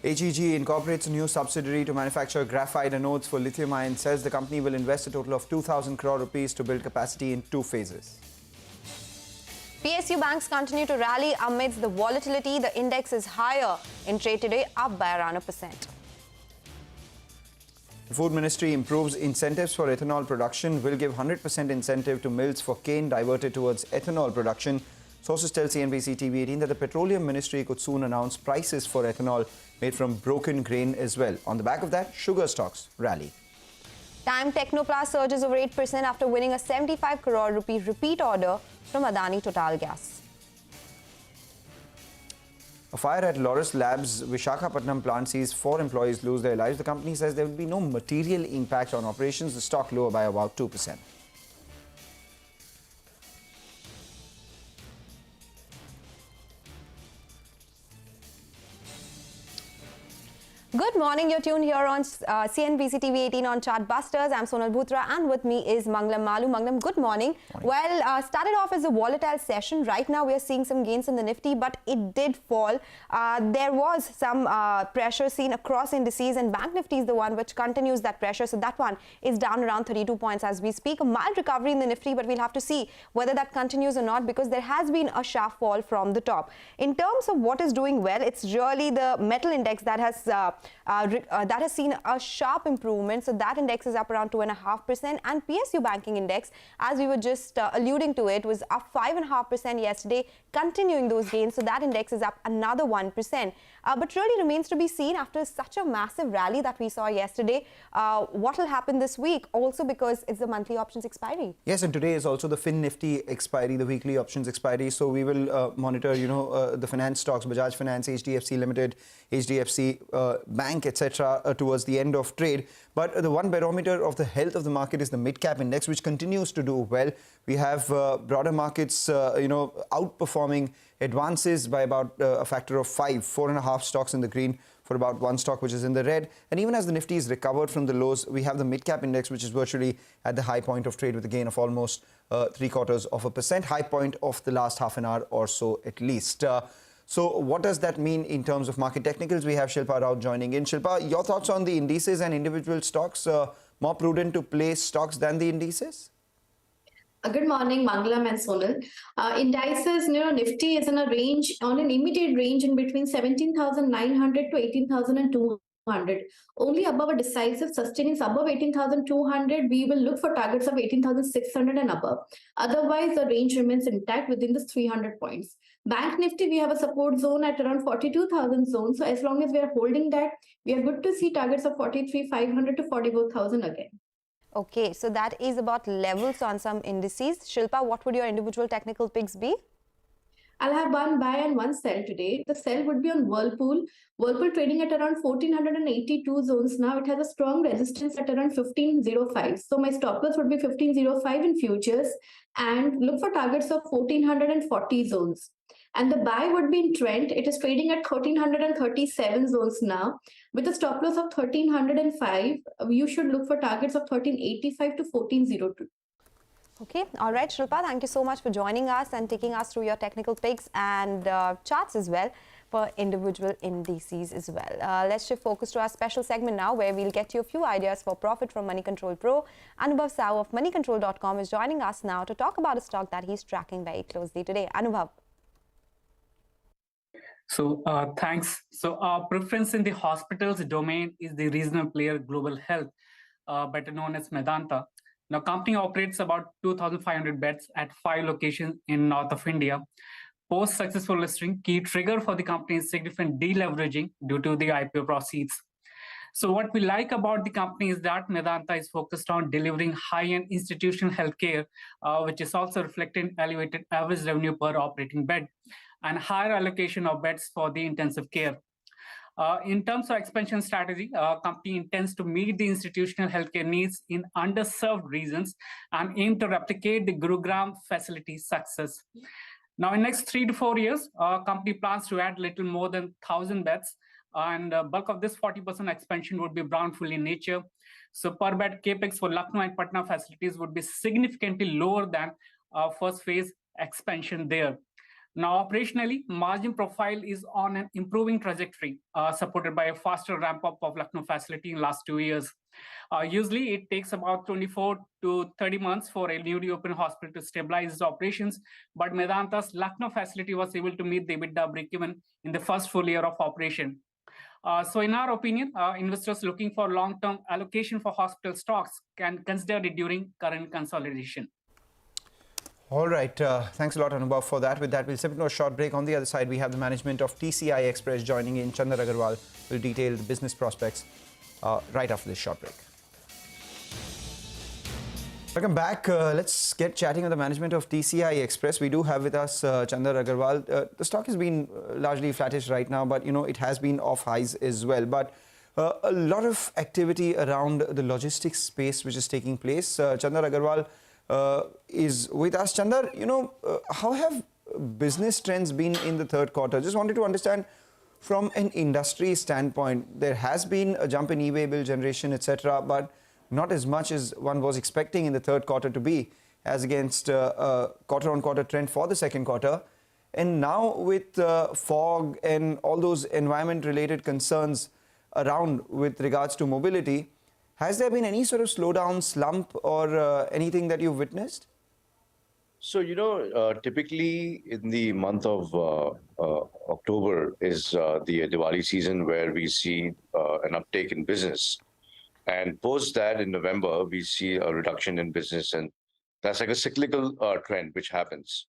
HEG incorporates a new subsidiary to manufacture graphite anodes for lithium-ion cells. The company will invest a total of 2,000 crore rupees to build capacity in 2 phases. PSU banks continue to rally amidst the volatility. The index is higher in trade today, up by around 1%. The Food Ministry improves incentives for ethanol production, will give 100% incentive to mills for cane diverted towards ethanol production. Sources tell CNBC-TV18 that the Petroleum Ministry could soon announce prices for ethanol made from broken grain as well. On the back of that, sugar stocks rally. Time Technoplast surges over 8% after winning a 75 crore rupee repeat order from Adani Total Gas. A fire at Laurus Labs Vishakhapatnam plant sees 4 employees lose their lives. The company says there will be no material impact on operations. The stock lower by about 2%. Good morning, you're tuned here on CNBC-TV18 on Chartbusters. I'm Sonal Bhutra and with me is Manglam Malu. Manglam, good morning. Well, started off as a volatile session. Right now we are seeing some gains in the Nifty, but it did fall. There was some pressure seen across indices, and Bank Nifty is the one which continues that pressure. So that one is down around 32 points as we speak. A mild recovery in the Nifty, but we'll have to see whether that continues or not, because there has been a sharp fall from the top. In terms of what is doing well, it's really the metal index that has seen a sharp improvement. So that index is up around 2.5%, and PSU banking index, as we were just alluding to it, was up 5.5% yesterday, continuing those gains. So that index is up another 1%. But really remains to be seen after such a massive rally that we saw yesterday, what will happen this week, also because it's the monthly options expiry. Yes, and today is also the Fin Nifty expiry, the weekly options expiry. So we will monitor, the finance stocks, Bajaj Finance, HDFC Limited, HDFC Bank, etc. Towards the end of trade. But the one barometer of the health of the market is the mid-cap index, which continues to do well. We have broader markets, outperforming advances by about a factor of 4.5 stocks in the green for about 1 stock which is in the red. And even as the Nifty is recovered from the lows, we have the mid-cap index, which is virtually at the high point of trade with a gain of almost 0.75%, high point of the last half an hour or so at least. So what does that mean in terms of market technicals? We have Shilpa Rao joining in. Shilpa, your thoughts on the indices and individual stocks? More prudent to place stocks than the indices? Good morning, Manglam and Sonal. Indices, Nifty is in a range, on an immediate range in between 17,900 to 18,200. Only above a decisive sustaining above 18,200, we will look for targets of 18,600 and above. Otherwise, the range remains intact within this 300 points. Bank Nifty, we have a support zone at around 42,000 zone. So as long as we are holding that, we are good to see targets of 43,500 to 44,000 again. Okay, so that is about levels on some indices. Shilpa, what would your individual technical picks be? I'll have 1 buy and 1 sell today. The sell would be on Whirlpool. Whirlpool trading at around 1482 zones now. It has a strong resistance at around 1505. So my stop loss would be 1505 in futures, and look for targets of 1440 zones. And the buy would be in Trent. It is trading at 1337 zones now. With a stop loss of 1305, you should look for targets of 1385 to 1402. Okay, all right, Shilpa, thank you so much for joining us and taking us through your technical picks and charts as well for individual indices as well. Let's shift focus to our special segment now, where we'll get you a few ideas for profit from Money Control Pro. Anubhav Sao of moneycontrol.com is joining us now to talk about a stock that he's tracking very closely today. Anubhav. So thanks. So our preference in the hospitals domain is the regional player Global Health, better known as Medanta. Now, company operates about 2,500 beds at 5 locations in north of India. Post successful listing, key trigger for the company is significant deleveraging due to the IPO proceeds. So what we like about the company is that Medanta is focused on delivering high-end institutional healthcare, which is also reflected in elevated average revenue per operating bed and higher allocation of beds for the intensive care. In terms of expansion strategy, company intends to meet the institutional healthcare needs in underserved regions and aim to replicate the Gurugram facility success. Now, in next 3 to 4 years, company plans to add little more than 1,000 beds, and bulk of this 40% expansion would be brownfield in nature. So per bed capex for Lucknow and Patna facilities would be significantly lower than first phase expansion there. Now, operationally, margin profile is on an improving trajectory, supported by a faster ramp-up of Lucknow facility in last 2 years. Usually, it takes about 24 to 30 months for a newly opened hospital to stabilize its operations, but Medanta's Lucknow facility was able to meet the EBITDA break-even in the first full year of operation. So in our opinion, investors looking for long-term allocation for hospital stocks can consider it during current consolidation. All right. Thanks a lot, Anubhav, for that. With that, we'll step into a short break. On the other side, we have the management of TCI Express joining in. Chandar Agarwal will detail the business prospects right after this short break. Welcome back. Let's get chatting on the management of TCI Express. We do have with us Chandar Agarwal. The stock has been largely flattish right now, but it has been off highs as well. But a lot of activity around the logistics space which is taking place. Chandar Agarwal is with us. Chandar, how have business trends been in the third quarter? Just wanted to understand from an industry standpoint. There has been a jump in e-way bill generation, etc., but not as much as one was expecting in the third quarter to be, as against a quarter-on-quarter trend for the second quarter. And now with fog and all those environment-related concerns around with regards to mobility, has there been any sort of slowdown, slump, or anything that you've witnessed? So, typically in the month of October is the Diwali season where we see an uptake in business. And post that in November, we see a reduction in business. And that's like a cyclical trend which happens.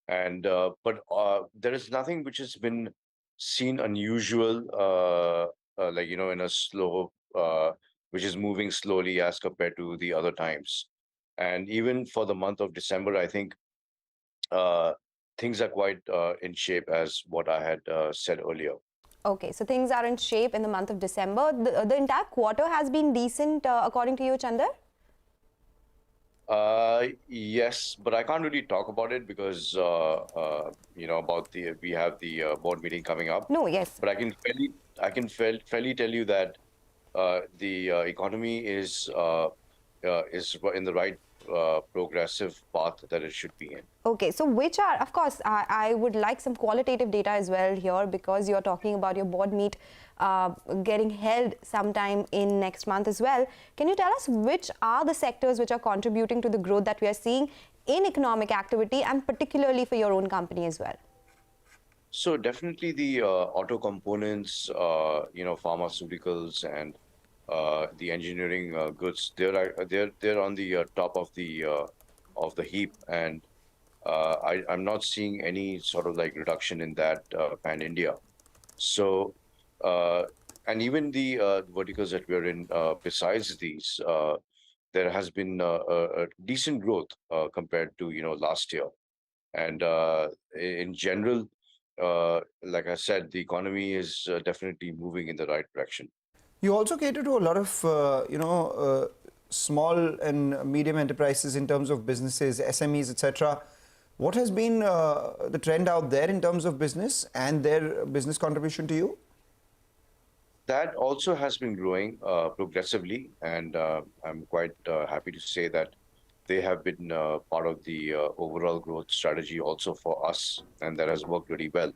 And but there is nothing which has been seen unusual, in a slow, which is moving slowly as compared to the other times. And even for the month of December, I think things are quite in shape as what I had said earlier. Okay, so things are in shape in the month of December. The entire quarter has been decent, according to you, Chandar? Yes, but I can't really talk about it because we have the board meeting coming up. No, yes. But I can fairly tell you that the economy is in the right progressive path that it should be in. Okay, so which are, of course, I would like some qualitative data as well here, because you're talking about your board meet getting held sometime in next month as well. Can you tell us which are the sectors which are contributing to the growth that we are seeing in economic activity, and particularly for your own company as well? So definitely the auto components, pharmaceuticals, and the engineering goods, they're on the top of the heap, and I'm not seeing any sort of reduction in that pan-India. So and even the verticals that we're in, besides these, there has been a decent growth compared to last year, and in general, like I said, the economy is definitely moving in the right direction. You also cater to a lot of, small and medium enterprises in terms of businesses, SMEs, etc. What has been the trend out there in terms of business and their business contribution to you? That also has been growing progressively, and I'm quite happy to say that they have been part of the overall growth strategy also for us, and that has worked really well.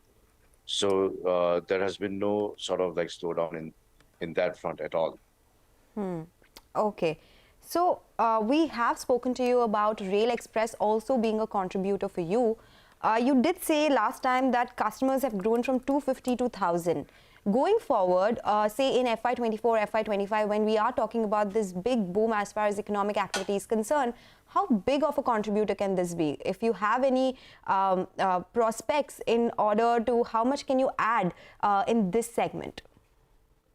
So there has been no sort of slowdown in that front at all. Okay. So we have spoken to you about Rail Express also being a contributor for you. You did say last time that customers have grown from 250 to 1,000. Going forward, say in FY24, FY25, when we are talking about this big boom as far as economic activity is concerned, how big of a contributor can this be? If you have any prospects in order to how much can you add in this segment?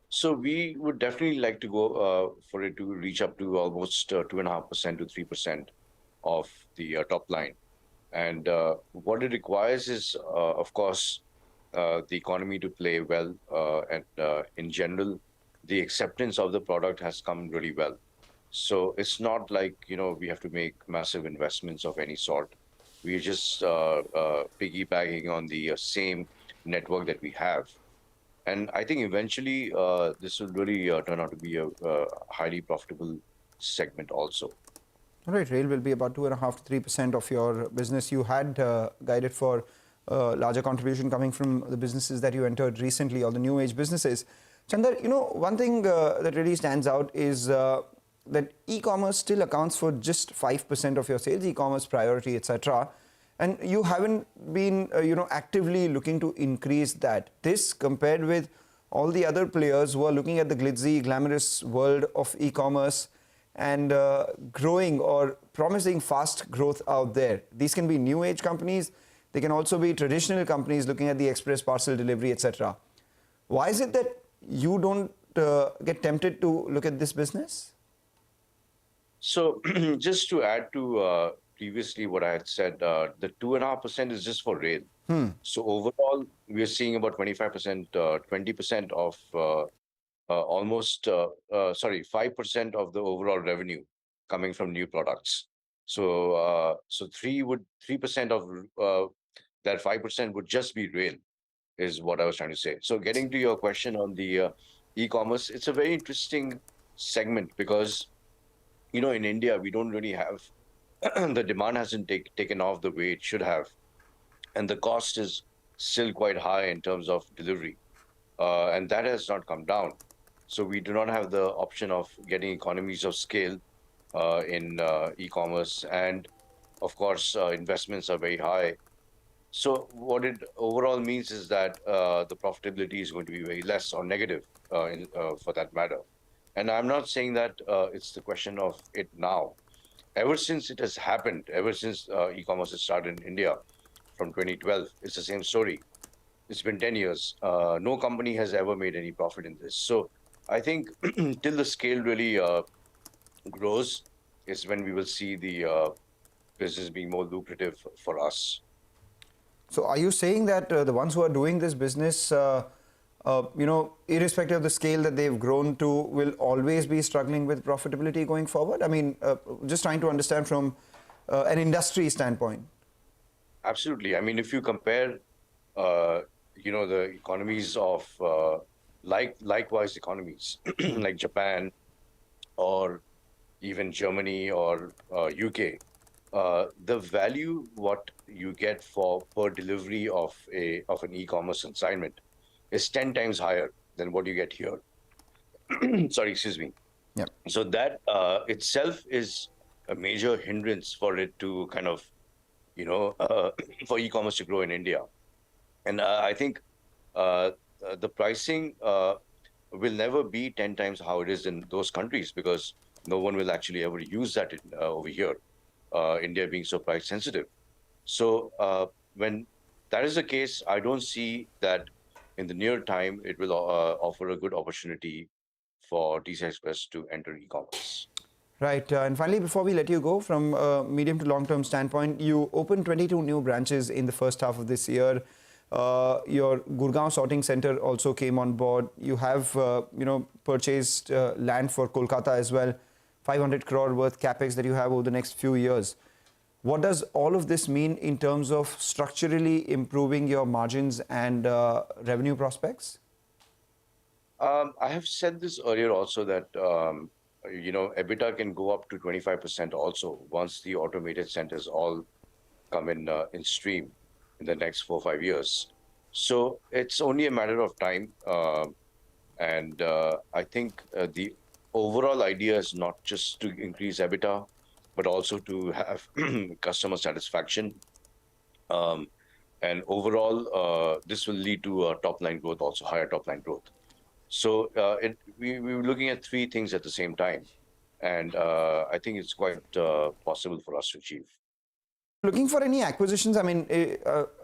So we would definitely like to go for it to reach up to almost 2.5% to 3% of the top line. And what it requires is, of course, the economy to play well. And in general, the acceptance of the product has come really well. So it's not like, we have to make massive investments of any sort. We're just piggybacking on the same network that we have. And I think eventually this will really turn out to be a highly profitable segment also. All right, rail will be about 2.5 to 3% of your business. You had guided for larger contribution coming from the businesses that you entered recently, or the new age businesses. Chandar, one thing that really stands out is that e-commerce still accounts for just 5% of your sales, e-commerce priority, etc. And you haven't been, actively looking to increase that. This compared with all the other players who are looking at the glitzy, glamorous world of e-commerce and growing or promising fast growth out there. These can be new age companies. They can also be traditional companies looking at the express parcel delivery, etc. Why is it that you don't get tempted to look at this business? So just to add to previously what I had said, the 2.5% is just for rail. So overall, we are seeing about 25%, 20% of 5% of the overall revenue coming from new products. So 3% of that 5% would just be rail, is what I was trying to say. So getting to your question on the e-commerce, it's a very interesting segment because, in India, we don't really have, the demand hasn't taken off the way it should have. And the cost is still quite high in terms of delivery. And that has not come down. So we do not have the option of getting economies of scale in e-commerce. And of course, investments are very high. So what it overall means is that the profitability is going to be very less or negative for that matter. And I'm not saying that it's the question of it now. Ever since it has happened, ever since e-commerce has started in India from 2012, it's the same story. It's been 10 years. No company has ever made any profit in this. So I think till the scale really grows is when we will see the business being more lucrative for us. So are you saying that the ones who are doing this business, irrespective of the scale that they've grown to, will always be struggling with profitability going forward? I mean, just trying to understand from an industry standpoint. Absolutely. I mean, if you compare, the economies of likewise economies like Japan or even Germany or UK, the value what you get per delivery of an e-commerce consignment is 10 times higher than what you get here. Sorry, excuse me. Yeah. So that itself is a major hindrance for it to kind of, for e-commerce to grow in India. And I think the pricing will never be 10 times how it is in those countries because no one will actually ever use that over here, India being so price sensitive. So when that is the case, I don't see that in the near time, it will offer a good opportunity for TCI Express to enter e-commerce. Right. And finally, before we let you go, from a medium to long-term standpoint, you opened 22 new branches in the first half of this year. Your Gurgaon sorting center also came on board. You have, purchased land for Kolkata as well, 500 crore worth capex that you have over the next few years. What does all of this mean in terms of structurally improving your margins and revenue prospects? I have said this earlier also that, EBITDA can go up to 25% also once the automated centers all come in stream in the next 4 or 5 years. So it's only a matter of time. And I think the overall idea is not just to increase EBITDA, but also to have customer satisfaction. And overall, this will lead to top-line growth, also higher top-line growth. So we were looking at 3 things at the same time. And I think it's quite possible for us to achieve. Looking for any acquisitions? I mean,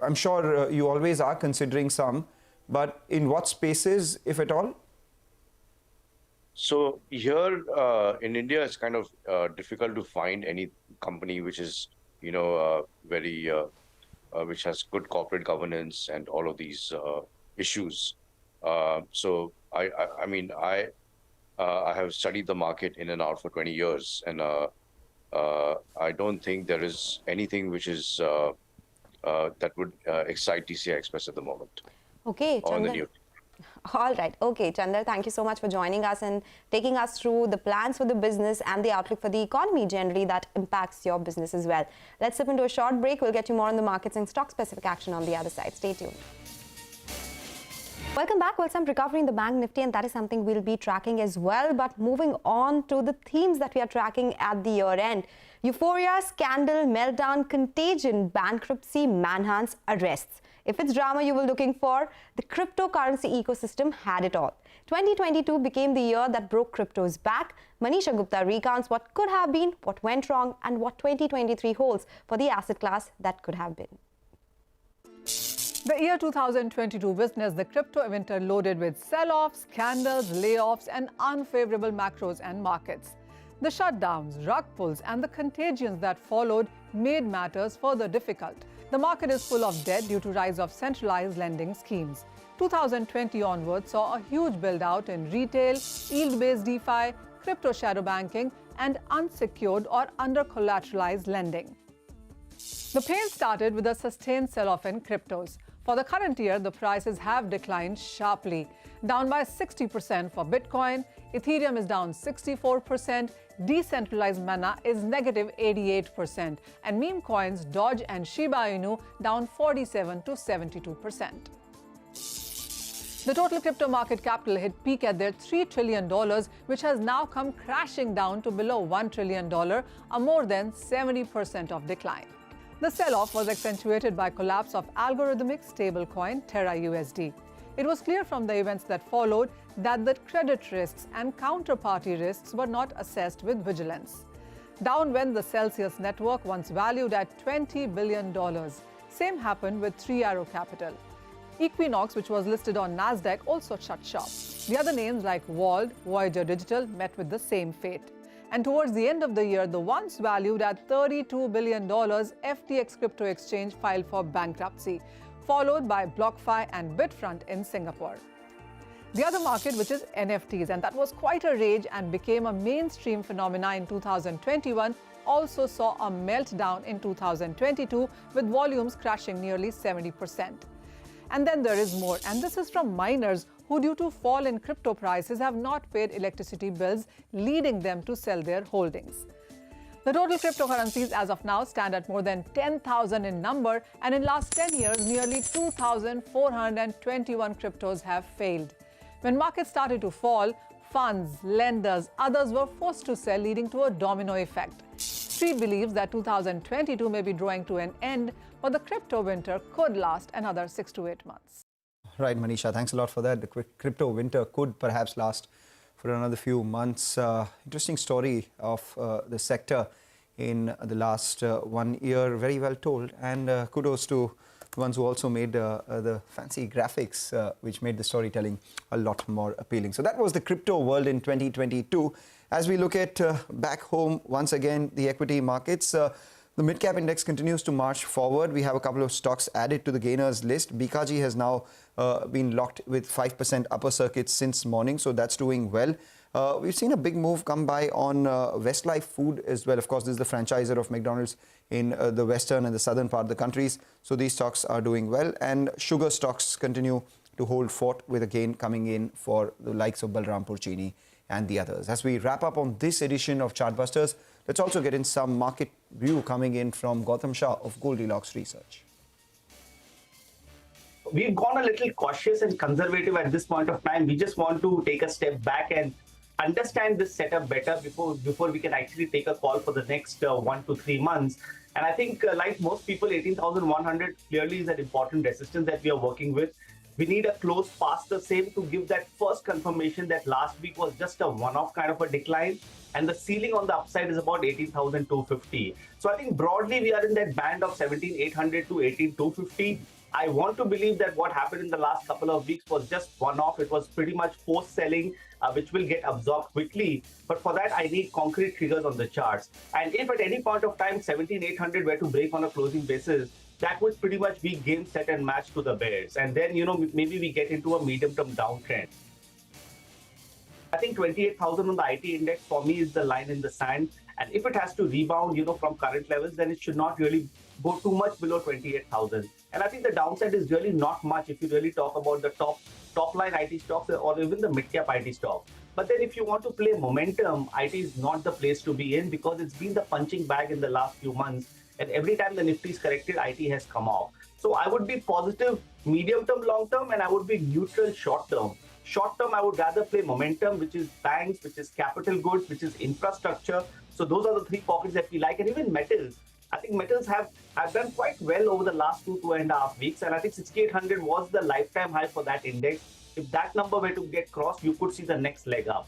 I'm sure you always are considering some, but in what spaces, if at all? So here in India, it's kind of difficult to find any company which is, very, which has good corporate governance and all of these issues. So I have studied the market in and out for 20 years, and I don't think there is anything which is that would excite TCI Express at the moment. Okay, or in the near. All right. Okay, Chandra, thank you so much for joining us and taking us through the plans for the business and the outlook for the economy generally that impacts your business as well. Let's slip into a short break. We'll get you more on the markets and stock-specific action on the other side. Stay tuned. Welcome back. Well, some recovery in the bank Nifty, and that is something we'll be tracking as well. But moving on to the themes that we are tracking at the year end. Euphoria, scandal, meltdown, contagion, bankruptcy, manhunts, arrests. If it's drama you were looking for, the cryptocurrency ecosystem had it all. 2022 became the year that broke crypto's back. Manisha Gupta recounts what could have been, what went wrong, and what 2023 holds for the asset class that could have been. The year 2022 witnessed the crypto winter loaded with sell-offs, scandals, layoffs, and unfavorable macros and markets. The shutdowns, rug pulls, and the contagions that followed made matters further difficult. The market is full of debt due to rise of centralized lending schemes. 2020 onwards saw a huge build-out in retail, yield-based DeFi, crypto shadow banking, and unsecured or under-collateralized lending. The pain started with a sustained sell-off in cryptos. For the current year, the prices have declined sharply, down by 60% for Bitcoin, Ethereum is down 64%, decentralized Mana is negative 88%, and meme coins Doge and Shiba Inu down 47 to 72%. The total crypto market capital hit peak at their $3 trillion, which has now come crashing down to below $1 trillion, a more than 70% of decline. The sell-off was accentuated by collapse of algorithmic stablecoin Terra USD. It was clear from the events that followed that the credit risks and counterparty risks were not assessed with vigilance. Down went the Celsius network, once valued at $20 billion. Same happened with Three Arrow Capital. Equinox, which was listed on Nasdaq, also shut shop. The other names like Wald, Voyager Digital met with the same fate. And towards the end of the year, the once valued at $32 billion FTX crypto exchange filed for bankruptcy, followed by BlockFi and Bitfront in Singapore. The other market, which is NFTs, and that was quite a rage and became a mainstream phenomena in 2021, also saw a meltdown in 2022 with volumes crashing nearly 70%. And then there is more, and this is from miners who, due to fall in crypto prices, have not paid electricity bills, leading them to sell their holdings. The total cryptocurrencies as of now stand at more than 10,000 in number, and in last 10 years, nearly 2,421 cryptos have failed. When markets started to fall, funds, lenders, others were forced to sell, leading to a domino effect. Street believes that 2022 may be drawing to an end, but the crypto winter could last another 6 to 8 months. Right, Manisha, thanks a lot for that. The crypto winter could perhaps last for another few months. Interesting story of the sector in the last 1 year, very well told. And kudos to the ones who also made the fancy graphics, which made the storytelling a lot more appealing. So that was the crypto world in 2022. As we look at back home, once again, the equity markets, the mid-cap index continues to march forward. We have a couple of stocks added to the gainers list. BKG has now been locked with 5% upper circuits since morning, so that's doing well. We've seen a big move come by on Westlife Food as well. Of course, this is the franchisor of McDonald's in the western and the southern part of the countries. So these stocks are doing well. And sugar stocks continue to hold fort with a gain coming in for the likes of Balrampur Chini and the others. As we wrap up on this edition of Chartbusters, let's also get in some market view coming in from Gautam Shah of Goldilocks Research. We've gone a little cautious and conservative at this point of time. We just want to take a step back and understand this setup better before we can actually take a call for the next 1 to 3 months. And I think, like most people, 18,100 clearly is an important resistance that we are working with. We need a close past the same to give that first confirmation that last week was just a one-off kind of a decline, and the ceiling on the upside is about 18,250. So I think broadly we are in that band of 17,800 to 18,250. I want to believe that what happened in the last couple of weeks was just one-off. It was pretty much post-selling, which will get absorbed quickly. But for that, I need concrete triggers on the charts. And if at any point of time 17,800 were to break on a closing basis, that would pretty much be game, set, and match to the bears. And then, maybe we get into a medium-term downtrend. I think 28,000 on the IT index for me is the line in the sand. And if it has to rebound, from current levels, then it should not really go too much below 28,000. And I think the downside is really not much if you really talk about the top top line IT stocks or even the mid-cap IT stocks. But then if you want to play momentum, IT is not the place to be in because it's been the punching bag in the last few months. And every time the Nifty is corrected, IT has come off. So I would be positive medium term, long term, and I would be neutral short term. Short term, I would rather play momentum, which is banks, which is capital goods, which is infrastructure. So those are the three pockets that we like. And even metals. I think metals have done quite well over the last 2.5 weeks. And I think 6,800 was the lifetime high for that index. If that number were to get crossed, you could see the next leg up.